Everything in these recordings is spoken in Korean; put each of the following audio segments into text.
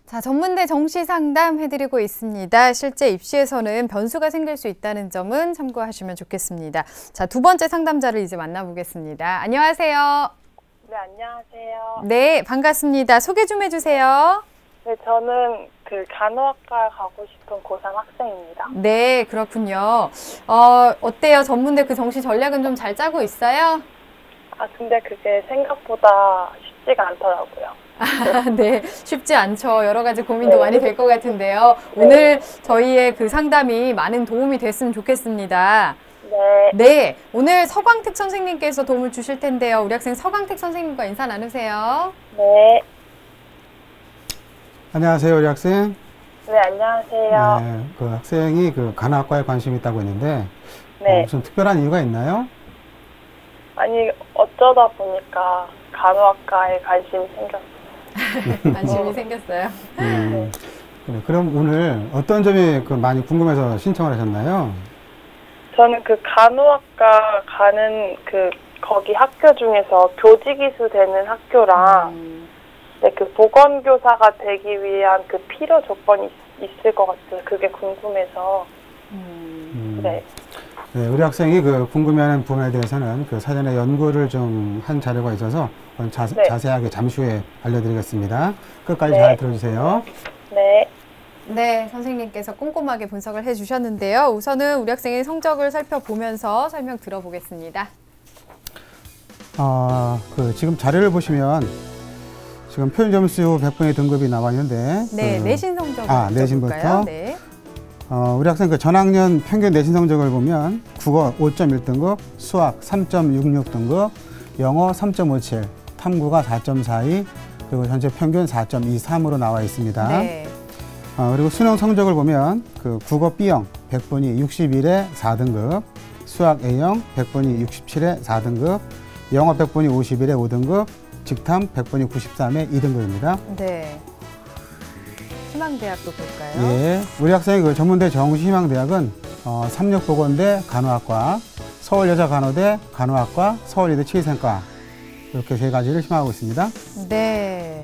자, 전문대 정시 상담 해드리고 있습니다. 실제 입시에서는 변수가 생길 수 있다는 점은 참고하시면 좋겠습니다. 자, 두 번째 상담자를 이제 만나보겠습니다. 안녕하세요. 네, 안녕하세요. 네, 반갑습니다. 소개 좀 해주세요. 네, 저는 간호학과 가고 싶은 고3 학생입니다. 네, 그렇군요. 어때요? 전문대 그 정시 전략은 좀 잘 짜고 있어요? 근데 그게 생각보다 쉽지가 않더라고요. 네, 쉽지 않죠. 여러 가지 고민도 많이 될 것 같은데요. 오늘 저희의 그 상담이 많은 도움이 됐으면 좋겠습니다. 네. 네, 오늘 서광택 선생님께서 도움을 주실 텐데요. 우리 학생 서광택 선생님과 인사 나누세요. 네. 안녕하세요, 우리 학생. 네, 안녕하세요. 네, 그 학생이 간호학과에 관심이 있다고 했는데 네. 무슨 특별한 이유가 있나요? 아니, 어쩌다 보니까 간호학과에 관심이 생겼어요. 관심이 생겼어요. 그래, 그럼 오늘 어떤 점이 많이 궁금해서 신청을 하셨나요? 저는 간호학과 가는 거기 학교 중에서 교직이수 되는 학교랑 네, 보건교사가 되기 위한 필요 조건이 있을 것 같아요. 그게 궁금해서. 네. 네, 우리 학생이 궁금해하는 부분에 대해서는 사전에 연구를 좀 한 자료가 있어서 네. 자세하게 잠시 후에 알려드리겠습니다. 끝까지 네. 잘 들어주세요. 네. 네, 선생님께서 꼼꼼하게 분석을 해주셨는데요. 우선은 우리 학생의 성적을 살펴보면서 설명 들어보겠습니다. 지금 자료를 보시면 지금 표준 점수 100분의 등급이 나와 있는데 네, 내신 성적 내신부터 네. 우리 학생 전학년 평균 내신 성적을 보면 국어 5.1등급, 수학 3.66등급, 영어 3.57, 탐구가 4.42, 그리고 전체 평균 4.23으로 나와 있습니다. 네. 그리고 수능 성적을 보면 국어 B형 100분이 61에 4등급, 수학 A형 100분이 67에 4등급, 영어 100분이 51에 5등급, 직탐 100분이 93에 2등급입니다. 네. 희망대학도 볼까요? 예, 우리 학생의 전문대 정시희망대학은 삼육보건대 간호학과, 서울여자간호대 간호학과, 서울의대 치의생과 이렇게 세 가지를 희망하고 있습니다. 네.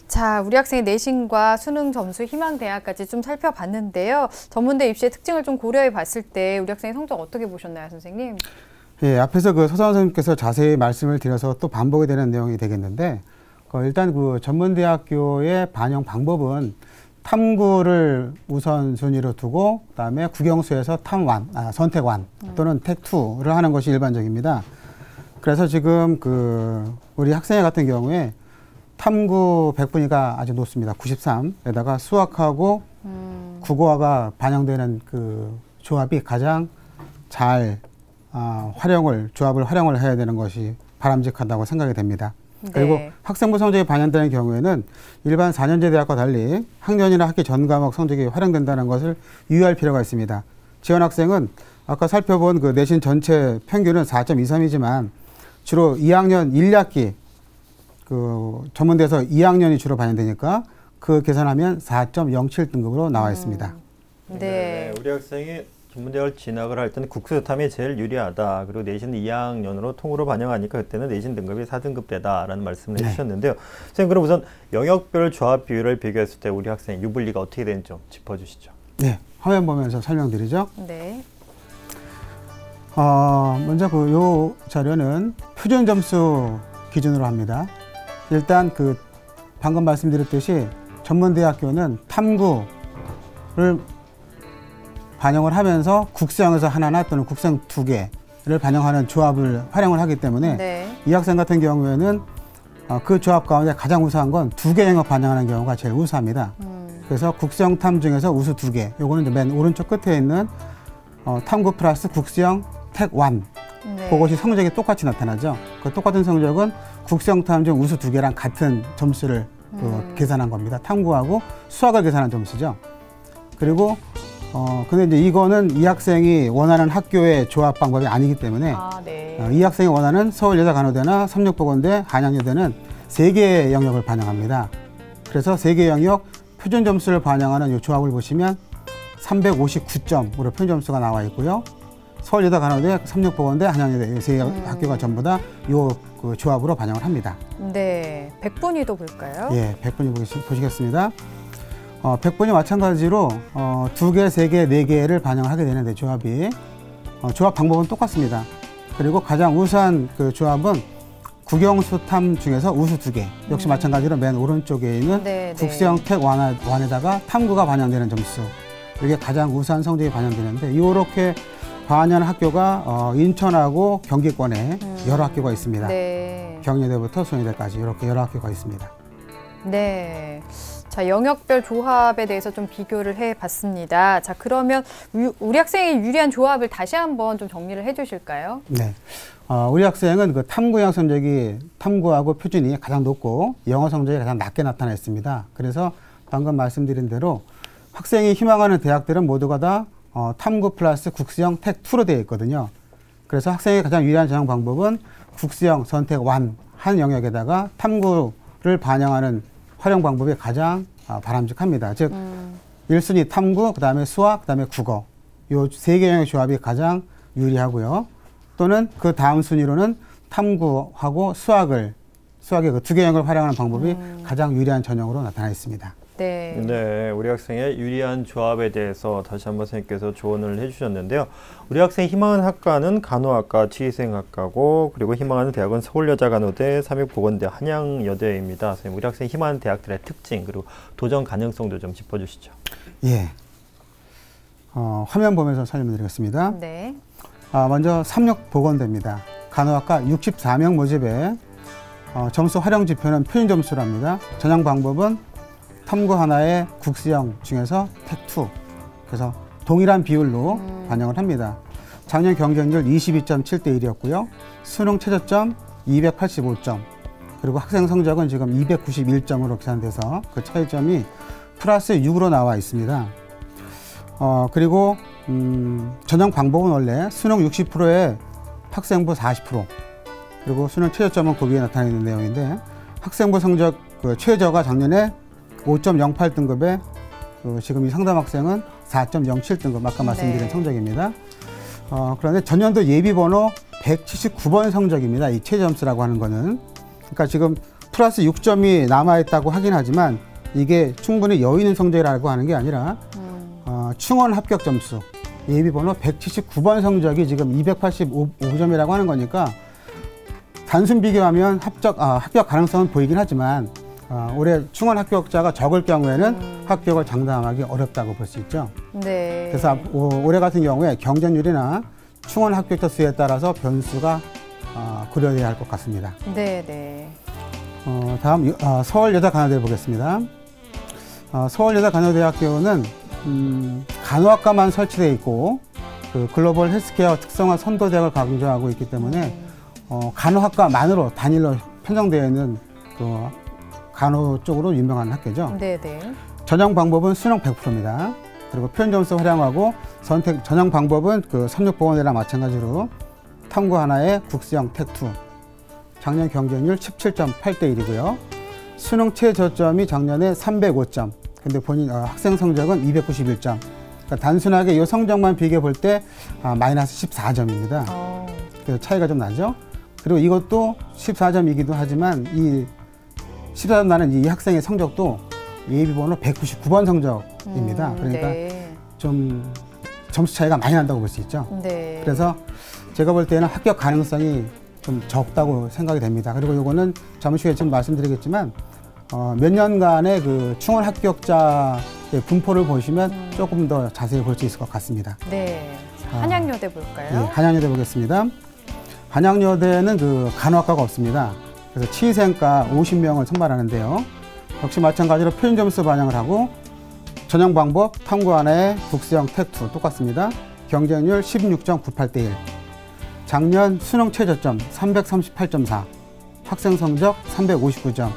자, 우리 학생의 내신과 수능 점수 희망대학까지 좀 살펴봤는데요. 전문대 입시의 특징을 좀 고려해 봤을 때 우리 학생의 성적 어떻게 보셨나요, 선생님? 예, 앞에서 서선 선생님께서 자세히 말씀을 드려서 또 반복이 되는 내용이 되겠는데 일단 전문대학교의 반영 방법은 탐구를 우선순위로 두고 그다음에 국영수에서 선택1 또는 택2를 하는 것이 일반적입니다. 그래서 지금 우리 학생 같은 경우에 탐구 100분위가 아주 높습니다. 93에다가 수학하고 국어가 반영되는 조합이 가장 잘 조합을 활용을 해야 되는 것이 바람직하다고 생각이 됩니다. 네. 그리고 학생부 성적이 반영되는 경우에는 일반 4년제 대학과 달리 학년이나 학기 전 과목 성적이 활용된다는 것을 유의할 필요가 있습니다. 지원 학생은 아까 살펴본 내신 전체 평균은 4.23이지만 주로 2학년 1학기 전문대에서 2학년이 주로 반영되니까 계산하면 4.07등급으로 나와 있습니다. 네. 우리 학생이 전문대학을 진학을 할 때는 국수탐이 제일 유리하다. 그리고 내신 2학년으로 통으로 반영하니까 그때는 내신 등급이 4등급대다라는 말씀을 해주셨는데요. 선생님, 그럼 우선 영역별 조합 비율을 비교했을 때 우리 학생 유불리가 어떻게 되는지 좀 짚어주시죠. 네, 화면 보면서 설명드리죠. 네. 먼저 요 자료는 표준 점수 기준으로 합니다. 일단 방금 말씀드렸듯이 전문대학교는 탐구를 반영을 하면서 국수형에서 하나나 또는 국수형 2개를 반영하는 조합을 활용을 하기 때문에 네. 이 학생 같은 경우에는 그 조합 가운데 가장 우수한 건 2개 영역 반영하는 경우가 제일 우수합니다. 그래서 국수형 탐 중에서 우수 2개, 요거는 이제 맨 오른쪽 끝에 있는 탐구 플러스 국수형 택1 네. 그것이 성적이 똑같이 나타나죠. 똑같은 성적은 국수형 탐 중 우수 2개랑 같은 점수를 계산한 겁니다. 탐구하고 수학을 계산한 점수죠. 그리고 근데 이제 이거는 이 학생이 원하는 학교의 조합 방법이 아니기 때문에 네. 이 학생이 원하는 서울여자간호대나 삼육보건대, 한양여대는 3개의 영역을 반영합니다. 그래서 3개 영역 표준 점수를 반영하는 이 조합을 보시면 359점으로 표준 점수가 나와 있고요. 서울여자간호대, 삼육보건대, 한양여대 이 세 학교가 전부 다 이 조합으로 반영을 합니다. 네, 백분위도 볼까요? 예, 백분위 보시겠습니다. 100분이 마찬가지로 2개, 3개, 4개를 반영을 하게 되는데 조합이 조합 방법은 똑같습니다. 그리고 가장 우수한 그 조합은 국영수탐 중에서 우수 2개. 역시 마찬가지로 맨 오른쪽에 있는 네, 국수형 택 완에다가 탐구가 반영되는 점수. 이게 가장 우수한 성적이 반영되는데 이렇게 반영하는 학교가 인천하고 경기권에 여러 학교가 있습니다. 네. 경희대부터 송희대까지 이렇게 여러 학교가 있습니다. 네. 자, 영역별 조합에 대해서 좀 비교를 해봤습니다. 자, 그러면 우리 학생이 유리한 조합을 다시 한번 좀 정리를 해주실까요? 네. 우리 학생은 그 탐구 영역 성적이 탐구하고 표준이 가장 높고 영어 성적이 가장 낮게 나타났습니다. 그래서 방금 말씀드린 대로 학생이 희망하는 대학들은 모두가 다 탐구 플러스 국수형 택 2로 되어 있거든요. 그래서 학생의 가장 유리한 전형 방법은 국수형 선택 1 한 영역에다가 탐구를 반영하는 활용 방법이 가장 바람직합니다. 즉 1순위 탐구, 그 다음에 수학, 그 다음에 국어 이 3개 영역 조합이 가장 유리하고요. 또는 그 다음 순위로는 탐구하고 수학의 그 2개 영역을 활용하는 방법이 가장 유리한 전형으로 나타나 있습니다. 네. 네, 우리 학생의 유리한 조합에 대해서 다시 한번 선생님께서 조언을 해주셨는데요. 우리 학생이 희망하는 학과는 간호학과, 치의생학과고, 그리고 희망하는 대학은 서울여자간호대, 삼육보건대, 한양여대입니다. 선생님, 우리 학생이 희망하는 대학들의 특징, 그리고 도전 가능성도 좀 짚어주시죠. 예. 화면 보면서 설명드리겠습니다. 네. 먼저 삼육보건대입니다. 간호학과 64명 모집에 점수 활용 지표는 표준 점수랍니다. 전형 방법은 탐구 하나의 국수형 중에서 택2. 그래서 동일한 비율로 반영을 합니다. 작년 경쟁률 22.7대 1이었고요. 수능 최저점 285점. 그리고 학생 성적은 지금 291점으로 계산돼서 그 차이점이 플러스 6으로 나와 있습니다. 그리고 전형 방법은 원래 수능 60%에 학생부 40%. 그리고 수능 최저점은 그 위에 나타나 있는 내용인데 학생부 성적 그 최저가 작년에 5.08등급에 지금 이 상담 학생은 4.07등급 아까 말씀드린 성적입니다. 그런데 전년도 예비번호 179번 성적입니다. 이 최저점수라고 하는 거는. 그러니까 지금 플러스 6점이 남아있다고 하긴 하지만 이게 충분히 여유 있는 성적이라고 하는 게 아니라 충원 합격 점수 예비번호 179번 성적이 지금 285점이라고 하는 거니까 단순 비교하면 합격 가능성은 보이긴 하지만 올해 충원 합격자가 적을 경우에는 합격을 장담하기 어렵다고 볼 수 있죠. 네. 그래서 올해 같은 경우에 경쟁률이나 충원 합격자 수에 따라서 변수가 고려돼야 할 것 같습니다. 네, 네. 다음 서울여자간호대 보겠습니다. 서울여자간호대학교는 간호학과만 설치되어 있고 그 글로벌 헬스케어 특성화 선도대학을 강조하고 있기 때문에 간호학과만으로 단일로 편성되어 있는 그 간호 쪽으로 유명한 학교죠. 네네. 전형 방법은 수능 100%입니다. 그리고 표준 점수 활용하고 전형 방법은 그 삼육보건대랑 마찬가지로 탐구 하나의 국수형 택2. 작년 경쟁률 17.8대 1이고요. 수능 최저점이 작년에 305점. 근데 본인 학생 성적은 291점. 그러니까 단순하게 이 성적만 비교해 볼 때 마이너스 14점입니다. 그래서 차이가 좀 나죠. 그리고 이것도 14점이기도 하지만 이 14점 나는 이 학생의 성적도 예비번호 199번 성적입니다. 그러니까 네. 좀 점수 차이가 많이 난다고 볼 수 있죠. 네. 그래서 제가 볼 때는 합격 가능성이 좀 적다고 생각이 됩니다. 그리고 이거는 잠시 후에 좀 말씀드리겠지만 몇 년간의 그 충원 합격자의 분포를 보시면 조금 더 자세히 볼 수 있을 것 같습니다. 네. 한양여대 볼까요? 네, 한양여대 보겠습니다. 한양여대는 그 간호학과가 없습니다. 그래서 치의생과 50명을 선발하는데요. 역시 마찬가지로 표준 점수 반영을 하고 전형 방법 탐구 하나의 국수형 택2 똑같습니다. 경쟁률 16.98대 1. 작년 수능 최저점 338.4. 학생 성적 359점.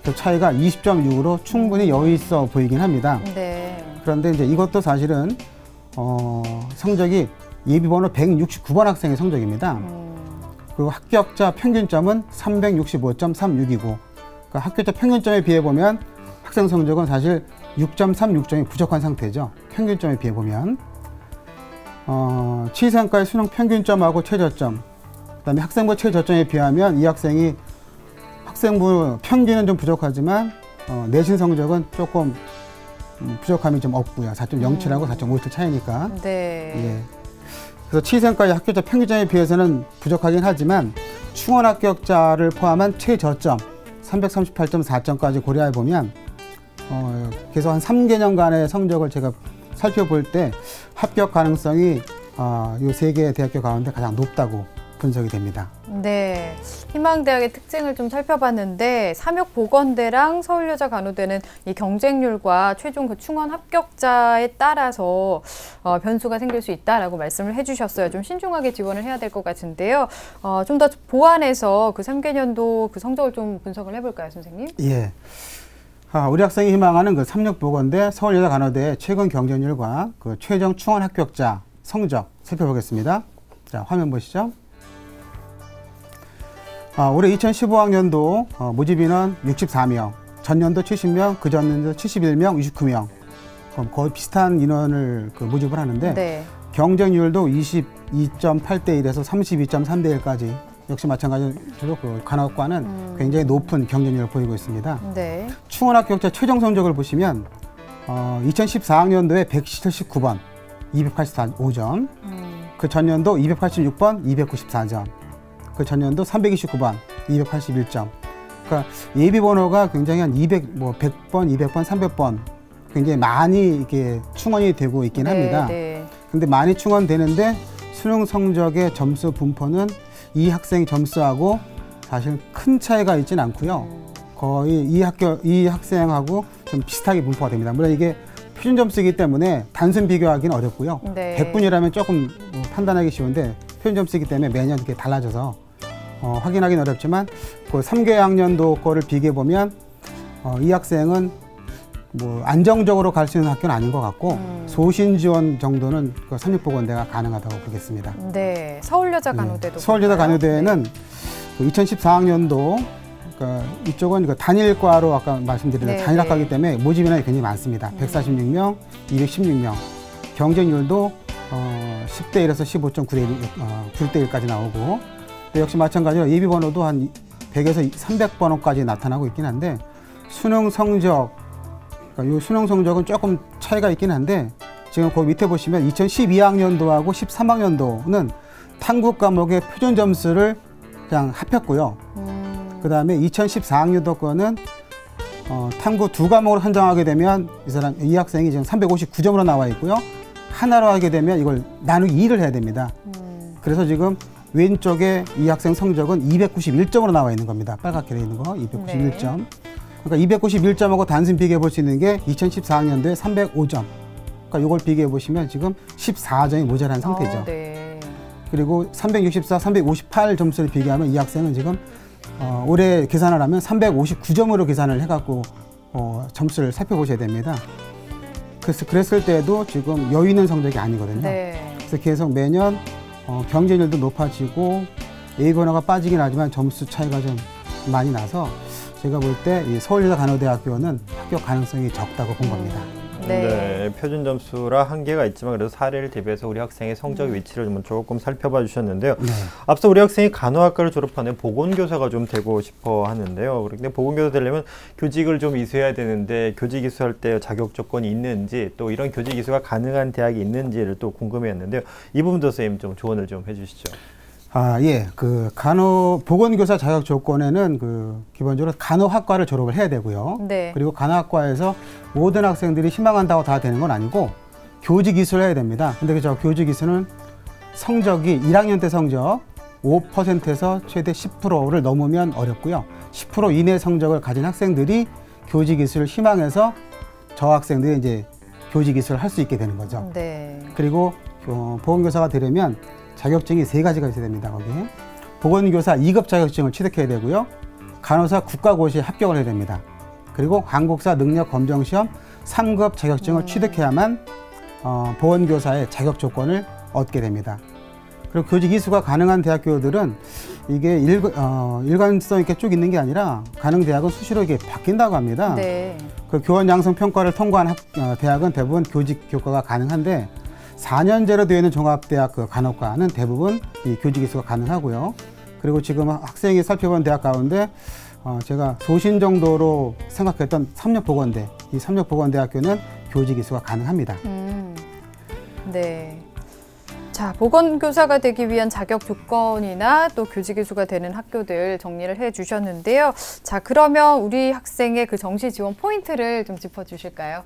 그 차이가 20.6으로 충분히 여유 있어 보이긴 합니다. 네. 그런데 이제 이것도 사실은 성적이 예비번호 169번 학생의 성적입니다. 그리고 합격자 평균점은 365.369이고 그러니까 합격자 평균점에 비해 보면 학생 성적은 사실 6.36점이 부족한 상태죠. 평균점에 비해 보면 치의생과의 수능 평균점하고 최저점 그다음에 학생부 최저점에 비하면 이 학생이 학생부 평균은 좀 부족하지만 내신 성적은 조금 부족함이 좀 없고요. 4.07하고 4.57 차이니까. 네. 예. 그래서 취생과의 합격자 평균점에 비해서는 부족하긴 하지만 충원 합격자를 포함한 최저점 338.4점까지 고려해 보면 계속 한 3개년간의 성적을 제가 살펴볼 때 합격 가능성이 이 세 개의 대학교 가운데 가장 높다고 분석이 됩니다. 네, 희망대학의 특징을 좀 살펴봤는데 삼육보건대랑 서울여자간호대는 이 경쟁률과 최종 그 충원 합격자에 따라서 변수가 생길 수 있다라고 말씀을 해주셨어요. 좀 신중하게 지원을 해야 될 것 같은데요. 좀 더 보완해서 그 3개년도 그 성적을 좀 분석을 해볼까요, 선생님? 예. 우리 학생이 희망하는 그 삼육보건대, 서울여자간호대의 최근 경쟁률과 그 최종 충원 합격자 성적 살펴보겠습니다. 자, 화면 보시죠. 올해 2015학년도 모집 인원 64명, 전년도 70명, 그 전년도 71명, 69명. 거의 비슷한 인원을 모집을 하는데 네. 경쟁률도 22.8대 1에서 32.3대 1까지 역시 마찬가지로 그 간호학과는 굉장히 높은 경쟁률을 보이고 있습니다. 네. 충원 합격자 최종 성적을 보시면 2014학년도에 179번, 285점, 그 전년도 286번, 294점, 그 전년도 329번, 281점. 그러니까 예비 번호가 굉장히 한 100번, 200번, 300번 굉장히 많이 이렇게 충원이 되고 있긴 합니다. 네. 근데 많이 충원되는데 수능 성적의 점수 분포는 이 학생의 점수하고 사실 큰 차이가 있지는 않고요. 거의 이 학생하고 좀 비슷하게 분포가 됩니다. 물론 이게 표준 점수이기 때문에 단순 비교하기는 어렵고요. 네. 100분이라면 조금 판단하기 쉬운데 표준 점수이기 때문에 매년 이렇게 달라져서 확인하기는 어렵지만 그 3개학년도 거를 비교해 보면 이 학생은 뭐 안정적으로 갈 수 있는 학교는 아닌 것 같고 소신 지원 정도는 그 삼육보건대가 가능하다고 보겠습니다. 네, 서울여자간호대도. 서울여자간호대는 그 2014학년도 그러니까 이쪽은 그 단일과로 아까 말씀드린 네, 단일학과이기 때문에 모집 인원이 굉장히 많습니다. 146명, 216명. 경쟁률도 10대 1에서 15.9대 1까지 나오고 또 역시 마찬가지로 예비 번호도 한 100에서 300번호까지 나타나고 있긴 한데 수능 성적 그러니까 이 수능 성적은 조금 차이가 있긴 한데 지금 그 밑에 보시면 2012학년도하고 13학년도는 탐구 과목의 표준 점수를 그냥 합했고요. 그 다음에 2014학년도 거는 탐구 두 과목을 선정하게 되면 이 학생이 지금 359점으로 나와 있고요. 하나로 하게 되면 이걸 나누기 2를 해야 됩니다. 그래서 지금 왼쪽에 이 학생 성적은 291점으로 나와 있는 겁니다. 빨갛게 되어 있는 거 291점. 네. 그러니까 291점하고 단순 비교해 볼 수 있는 게 2014학년도에 305점. 그러니까 이걸 비교해 보시면 지금 14점이 모자란 상태죠. 네. 그리고 364, 358 점수를 비교하면 이 학생은 지금 올해 계산을 하면 359점으로 계산을 해갖고 점수를 살펴보셔야 됩니다. 그래서 그랬을 때도 지금 여유 있는 성적이 아니거든요. 네. 그래서 계속 매년 경쟁률도 높아지고 A 번호가 빠지긴 하지만 점수 차이가 좀 많이 나서 제가 볼 때 이 서울여자간호대학교는 합격 가능성이 적다고 본 겁니다. 네. 표준 점수라 한계가 있지만 그래도 사례를 대비해서 우리 학생의 성적 위치를 좀 조금 살펴봐 주셨는데요. 네. 앞서 우리 학생이 간호학과를 졸업하는 보건교사가 좀 되고 싶어 하는데요. 그런데 보건교사 되려면 교직을 좀 이수해야 되는데 교직 이수할 때 자격 조건이 있는지 또 이런 교직 이수가 가능한 대학이 있는지를 또 궁금해했는데요. 이 부분도 선생님 좀 조언을 좀 해주시죠. 예. 그 보건교사 자격 조건에는 기본적으로 간호학과를 졸업을 해야 되고요. 네. 그리고 간호학과에서 모든 학생들이 희망한다고 다 되는 건 아니고 교직 이수를 해야 됩니다. 근데 저 교직 이수는 성적이 1학년 때 성적 5%에서 최대 10%를 넘으면 어렵고요. 10% 이내 성적을 가진 학생들이 교직 이수를 희망해서 저 학생들이 이제 교직 이수를 할 수 있게 되는 거죠. 네. 그리고 보건교사가 되려면 자격증이 3가지가 있어야 됩니다. 거기에 보건교사 2급 자격증을 취득해야 되고요. 간호사 국가고시에 합격을 해야 됩니다. 그리고 한국사 능력검정시험 3급 자격증을 취득해야만 보건교사의 자격 조건을 얻게 됩니다. 그리고 교직 이수가 가능한 대학교들은 이게 일관성 있게 쭉 있는 게 아니라 가능 대학은 수시로 이게 바뀐다고 합니다. 네. 그 교원 양성 평가를 통과한 대학은 대부분 교직 교과가 가능한데 4년제로 되어 있는 종합대학 간호과는 대부분 이 교직 이수가 가능하고요. 그리고 지금 학생이 살펴본 대학 가운데 제가 소신 정도로 생각했던 삼육보건대, 이 삼육보건대학교는 교직 이수가 가능합니다. 네. 자, 보건교사가 되기 위한 자격 조건이나 또 교직 이수가 되는 학교들 정리를 해 주셨는데요. 자, 그러면 우리 학생의 그 정시 지원 포인트를 좀 짚어 주실까요?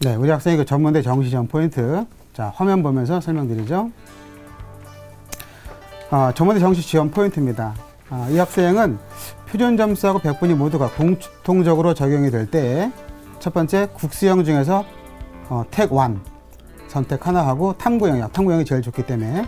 네, 우리 학생의 그 전문대 정시 지원 포인트. 자, 화면 보면서 설명드리죠. 전문대 정시 지원 포인트입니다. 이 학생은 표준 점수하고 백분위 모두가 공통적으로 적용이 될 때 첫 번째 국수형 중에서 택 1 선택 하나 하고 탐구 영역이 제일 좋기 때문에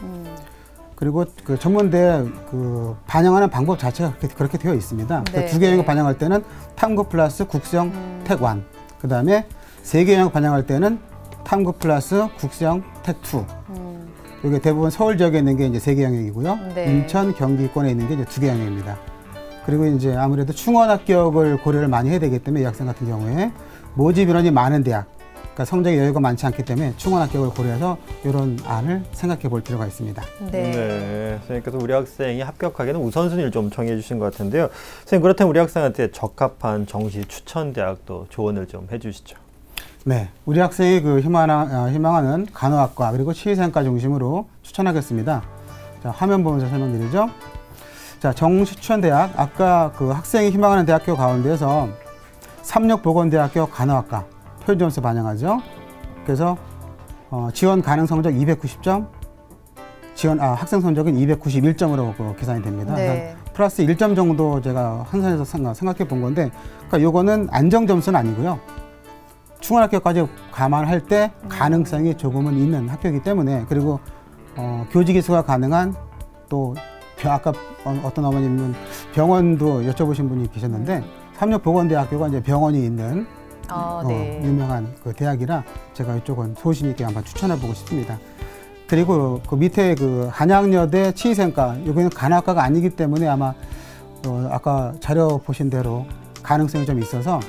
그리고 그 전문대 그 반영하는 방법 자체가 그렇게 되어 있습니다. 네, 두 개 영역 반영할 때는 탐구 플러스 국수형 택 1, 그 다음에 세 개 영역 반영할 때는 탐구 플러스 국수형 택 2. 이게 대부분 서울 지역에 있는 게 이제 세 개 영역이고요. 네. 인천, 경기권에 있는 게 이제 두 개 영역입니다. 그리고 이제 아무래도 충원 합격을 고려를 많이 해야 되기 때문에 이 학생 같은 경우에 모집 인원이 많은 대학, 그러니까 성적이 여유가 많지 않기 때문에 충원 합격을 고려해서 이런 안을 생각해 볼 필요가 있습니다. 네. 선생님께서 우리 학생이 합격하기에는 우선순위를 좀 정해 주신 것 같은데요. 선생님, 그렇다면 우리 학생한테 적합한 정시 추천 대학도 조언을 좀 해주시죠. 네, 우리 학생이 그 희망하는 간호학과 그리고 치의생과 중심으로 추천하겠습니다. 자, 화면 보면서 설명드리죠. 자, 정시 추천 대학, 아까 그 학생이 희망하는 대학교 가운데서 삼육보건대학교 간호학과 표준 점수 반영하죠. 그래서 지원 가능 성적 290점, 학생 성적은 291점으로 계산이 됩니다. 네. 플러스 1점 정도 제가 한산해서 생각해 본 건데, 그러니까 요거는 안정 점수는 아니고요. 충원 합격까지 감안할 때 가능성이 조금은 있는 학교이기 때문에, 그리고 교직 이수가 가능한 또 아까 어떤 어머님은 병원도 여쭤보신 분이 계셨는데 삼육보건대학교가 이제 병원이 있는 네. 유명한 그 대학이라 제가 이쪽은 소신 있게 한번 추천해보고 싶습니다. 그리고 그 밑에 그 한양여대 치의생과, 여기는 간호학과가 아니기 때문에 아마 아까 자료 보신 대로 가능성이 좀 있어서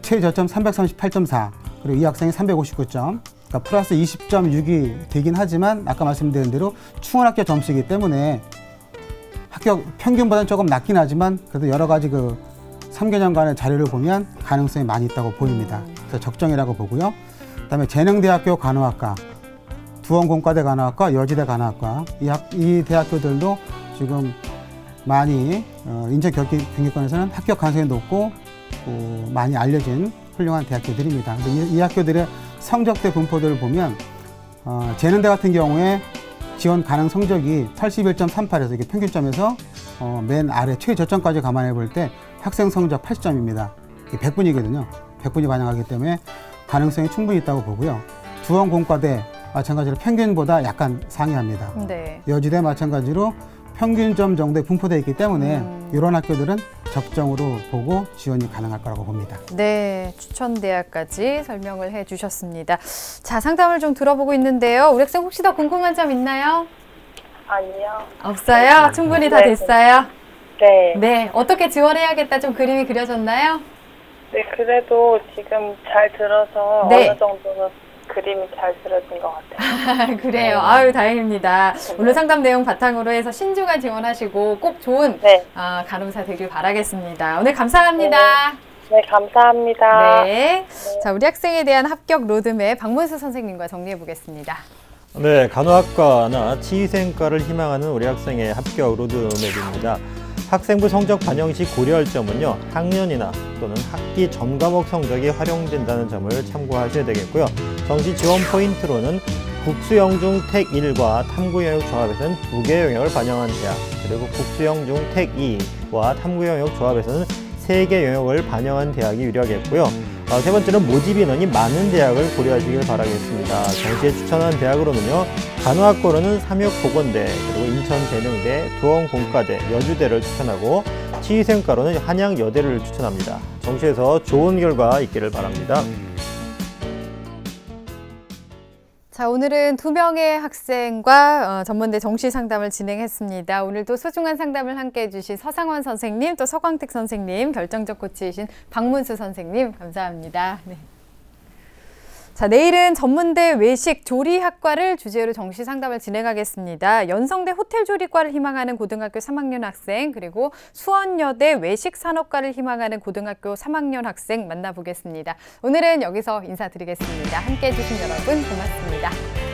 최저점 338.4, 그리고 이 학생이 359점, 그러니까 플러스 20.6이 되긴 하지만 아까 말씀드린 대로 충원 합격 점수이기 때문에 합격 평균보다는 조금 낮긴 하지만 그래도 여러 가지 그 3개년간의 자료를 보면 가능성이 많이 있다고 보입니다. 그래서 적정이라고 보고요. 그다음에 재능대학교 간호학과, 두원공과대 간호학과, 여지대 간호학과, 이 대학교들도 지금 많이 인천 경기권에서는 합격 가능성이 높고 많이 알려진 훌륭한 대학교들입니다. 이 학교들의 성적대 분포들을 보면 재능대 같은 경우에 지원 가능 성적이 81.38에서 이게 평균점에서 맨 아래 최저점까지 감안해 볼 때 학생 성적 80점입니다. 이게 100분이거든요. 100분이 반영하기 때문에 가능성이 충분히 있다고 보고요. 두원공과대 마찬가지로 평균보다 약간 상회합니다. 네. 여지대 마찬가지로 평균점 정도에 분포되어 있기 때문에 이런 학교들은 적정으로 보고 지원이 가능할 거라고 봅니다. 네, 추천 대학까지 설명을 해 주셨습니다. 자, 상담을 좀 들어보고 있는데요. 우리 학생 혹시 더 궁금한 점 있나요? 아니요. 없어요? 충분히 다 됐어요? 네. 네, 어떻게 지원해야겠다 좀 그림이 그려졌나요? 네, 그래도 지금 잘 들어서 네. 어느 정도는 그림이 잘 그려진 것 같아요. 그래요. 아유, 다행입니다. 오늘 상담 내용 바탕으로 해서 신중한 지원하시고 꼭 좋은 네. 간호사 되길 바라겠습니다. 오늘 감사합니다. 네, 감사합니다. 네. 자, 우리 학생에 대한 합격 로드맵 박문수 선생님과 정리해 보겠습니다. 네, 간호학과나 치의생과를 희망하는 우리 학생의 합격 로드맵입니다. 학생부 성적 반영 시 고려할 점은요, 학년이나 또는 학기 전 과목 성적이 활용된다는 점을 참고하셔야 되겠고요. 정시 지원 포인트로는 국수형 중 택 1과 탐구 영역 조합에서는 2개 영역을 반영한 대학, 그리고 국수형 중 택 2와 탐구 영역 조합에서는 3개 영역을 반영한 대학이 유리하겠고요. 세 번째는 모집 인원이 많은 대학을 고려하시길 바라겠습니다. 정시에 추천한 대학으로는요, 간호학과로는 삼육보건대, 그리고 인천재능대, 두원공과대, 여주대를 추천하고 치의생과로는 한양여대를 추천합니다. 정시에서 좋은 결과 있기를 바랍니다. 자, 오늘은 2명의 학생과 전문대 정시 상담을 진행했습니다. 오늘도 소중한 상담을 함께 해주신 서상원 선생님, 또 서광택 선생님, 결정적 코치이신 박문수 선생님, 감사합니다. 네. 자, 내일은 전문대 외식 조리학과를 주제로 정시 상담을 진행하겠습니다. 연성대 호텔조리과를 희망하는 고등학교 3학년 학생, 그리고 수원여대 외식산업과를 희망하는 고등학교 3학년 학생 만나보겠습니다. 오늘은 여기서 인사드리겠습니다. 함께해 주신 여러분 고맙습니다.